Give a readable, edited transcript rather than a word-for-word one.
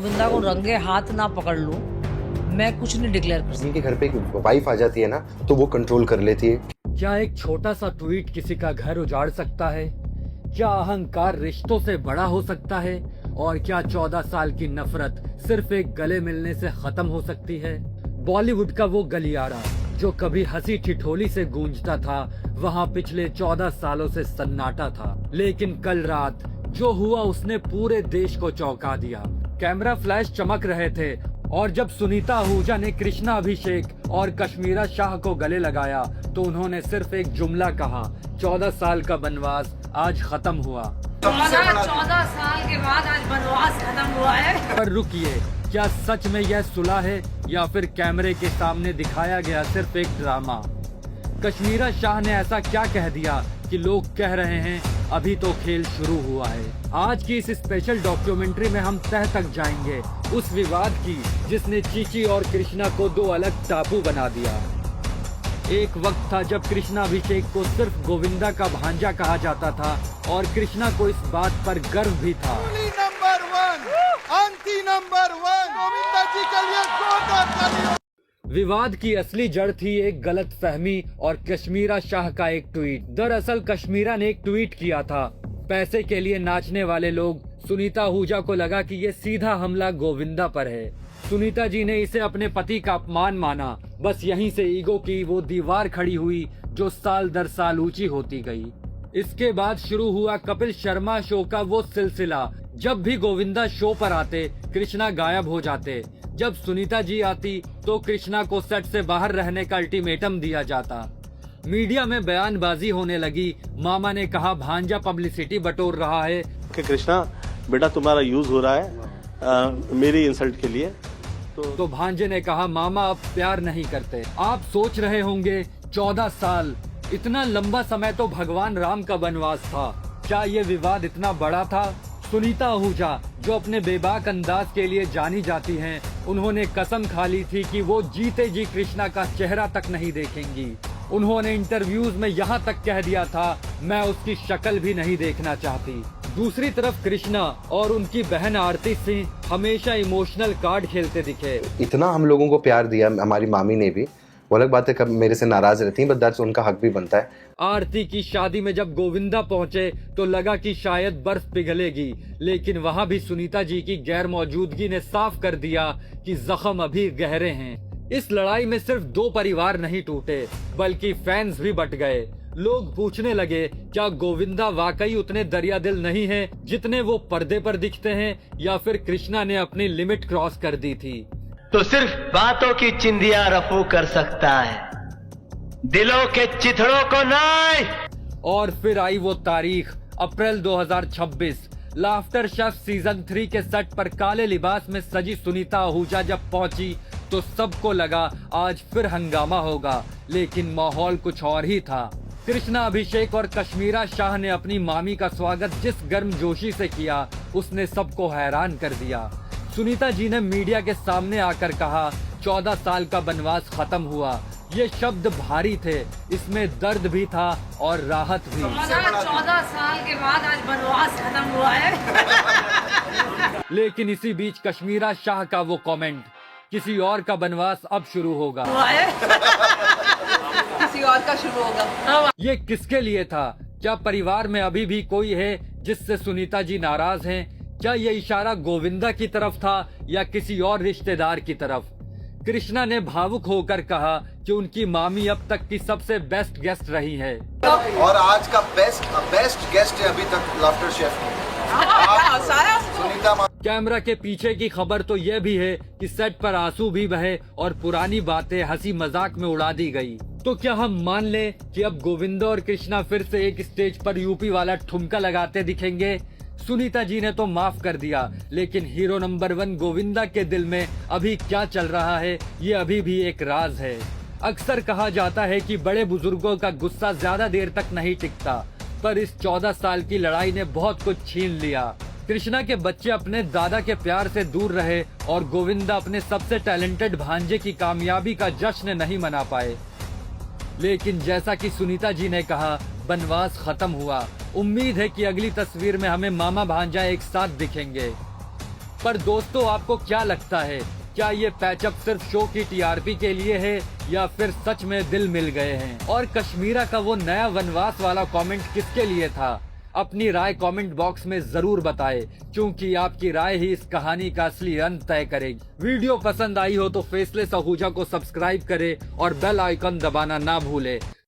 गोविंदा को रंगे हाथ ना पकड़ लूं, मैं कुछ नहीं डिक्लेयर कर सकती। के घर पे एक वाइफ आ जाती है ना, तो वो कंट्रोल कर लेती है। क्या एक छोटा सा ट्वीट किसी का घर उजाड़ सकता है? क्या अहंकार रिश्तों से बड़ा हो सकता है? और क्या 14 साल की नफरत सिर्फ एक गले मिलने से खत्म हो सकती है? बॉलीवुड का वो गलियारा जो कभी हंसी ठिठोली से गूंजता था, वहाँ पिछले 14 सालों से सन्नाटा था। लेकिन कल रात जो हुआ उसने पूरे देश को चौंका दिया। कैमरा फ्लैश चमक रहे थे और जब सुनीता आहूजा ने कृष्णा अभिषेक और कश्मीरा शाह को गले लगाया तो उन्होंने सिर्फ एक जुमला कहा, 14 साल का बनवास आज खत्म हुआ। 14 साल के बाद आज बनवास खत्म हुआ है। पर रुकिए, क्या सच में यह सुलह है या फिर कैमरे के सामने दिखाया गया सिर्फ एक ड्रामा? कश्मीरा शाह ने ऐसा क्या कह दिया कि लोग कह रहे हैं अभी तो खेल शुरू हुआ है? आज की इस स्पेशल डॉक्यूमेंट्री में हम तह तक जाएंगे उस विवाद की जिसने चीची और कृष्णा को दो अलग टापू बना दिया। एक वक्त था जब कृष्णा अभिषेक को सिर्फ गोविंदा का भांजा कहा जाता था और कृष्णा को इस बात पर गर्व भी था। नंबर 1, अंति नंबर 1, गोविंदा जी के लिए जोरदार तालियां। विवाद की असली जड़ थी एक गलत फहमी और कश्मीरा शाह का एक ट्वीट। दरअसल कश्मीरा ने एक ट्वीट किया था, पैसे के लिए नाचने वाले लोग। सुनीता आहूजा को लगा कि ये सीधा हमला गोविंदा पर है। सुनीता जी ने इसे अपने पति का अपमान माना। बस यहीं से ईगो की वो दीवार खड़ी हुई जो साल दर साल ऊंची होती गई। इसके बाद शुरू हुआ कपिल शर्मा शो का वो सिलसिला। जब भी गोविंदा शो पर आते, कृष्णा गायब हो जाते। जब सुनीता जी आती तो कृष्णा को सेट से बाहर रहने का अल्टीमेटम दिया जाता। मीडिया में बयानबाजी होने लगी। मामा ने कहा भांजा पब्लिसिटी बटोर रहा है कि कृष्णा बेटा तुम्हारा यूज हो रहा है मेरी इंसल्ट के लिए। तो भांजे ने कहा मामा अब प्यार नहीं करते। आप सोच रहे होंगे 14 साल, इतना लंबा समय तो भगवान राम का वनवास था। क्या ये विवाद इतना बड़ा था? सुनीता आहूजा जो अपने बेबाक अंदाज के लिए जानी जाती हैं, उन्होंने कसम खा ली थी कि वो जीते जी कृष्णा का चेहरा तक नहीं देखेंगी। उन्होंने इंटरव्यूज में यहाँ तक कह दिया था, मैं उसकी शक्ल भी नहीं देखना चाहती। दूसरी तरफ कृष्णा और उनकी बहन आरती सिंह हमेशा इमोशनल कार्ड खेलते दिखे। इतना हम लोगों को प्यार दिया हमारी मामी ने भी। वो अलग बात है कब मेरे से नाराज रहती हैं, बट दैट्स उनका हक भी बनता है। आरती की शादी में जब गोविंदा पहुंचे तो लगा कि शायद बर्फ पिघलेगी, लेकिन वहां भी सुनीता जी की गैर मौजूदगी ने साफ कर दिया कि जख्म अभी गहरे हैं। इस लड़ाई में सिर्फ दो परिवार नहीं टूटे बल्कि फैंस भी बट गए। लोग पूछने लगे क्या गोविंदा वाकई उतने दरिया दिल नहीं हैं जितने वो पर्दे पर दिखते हैं, या फिर कृष्णा ने अपनी लिमिट क्रॉस कर दी थी। तो सिर्फ बातों की चिंदियां रफू कर सकता है, दिलों के चिथड़ों को नहीं। और फिर आई वो तारीख, अप्रैल 2026। लाफ्टर शेफ सीजन 3 के सेट पर काले लिबास में सजी सुनीता आहूजा जब पहुंची तो सबको लगा आज फिर हंगामा होगा, लेकिन माहौल कुछ और ही था। कृष्णा अभिषेक और कश्मीरा शाह ने अपनी मामी का स्वागत जिस गर्मजोशी से किया उसने सबको हैरान कर दिया। सुनीता जी ने मीडिया के सामने आकर कहा 14 साल का बनवास खत्म हुआ। ये शब्द भारी थे, इसमें दर्द भी था और राहत भी। 14 साल के बाद आज बनवास खत्म हुआ है। लेकिन इसी बीच कश्मीरा शाह का वो कमेंट, किसी और का बनवास अब शुरू होगा। किसी और का शुरू होगा। ये किसके लिए था? क्या परिवार में अभी भी कोई है जिससे सुनीता जी नाराज हैं? क्या ये इशारा गोविंदा की तरफ था या किसी और रिश्तेदार की तरफ? कृष्णा ने भावुक होकर कहा कि उनकी मामी अब तक की सबसे बेस्ट गेस्ट रही है और आज का बेस्ट गेस्ट है अभी तक लाफ्टर शेफ। सुनीता माँ। कैमरा के पीछे की खबर तो यह भी है कि सेट पर आंसू भी बहे और पुरानी बातें हंसी मजाक में उड़ा दी गई। तो क्या हम मान ले कि अब गोविंदा और कृष्णा फिर से एक स्टेज पर यूपी वाला ठुमका लगाते दिखेंगे? सुनीता जी ने तो माफ कर दिया, लेकिन हीरो नंबर 1 गोविंदा के दिल में अभी क्या चल रहा है ये अभी भी एक राज है। अक्सर कहा जाता है कि बड़े बुजुर्गों का गुस्सा ज्यादा देर तक नहीं टिकता, पर इस 14 साल की लड़ाई ने बहुत कुछ छीन लिया। कृष्णा के बच्चे अपने दादा के प्यार से दूर रहे और गोविंदा अपने सबसे टैलेंटेड भांजे की कामयाबी का जश्न नहीं मना पाए। लेकिन जैसा कि सुनीता जी ने कहा, बनवास खत्म हुआ। उम्मीद है कि अगली तस्वीर में हमें मामा भांजा एक साथ दिखेंगे। पर दोस्तों आपको क्या लगता है, क्या ये पैचअप सिर्फ शो की टीआरपी के लिए है या फिर सच में दिल मिल गए हैं? और कश्मीरा का वो नया वनवास वाला कमेंट किसके लिए था? अपनी राय कमेंट बॉक्स में जरूर बताएं, क्योंकि आपकी राय ही इस कहानी का असली अंत तय करेगी। वीडियो पसंद आई हो तो फेसलेस आहूजा को सब्सक्राइब करें और बेल आइकन दबाना ना भूलें।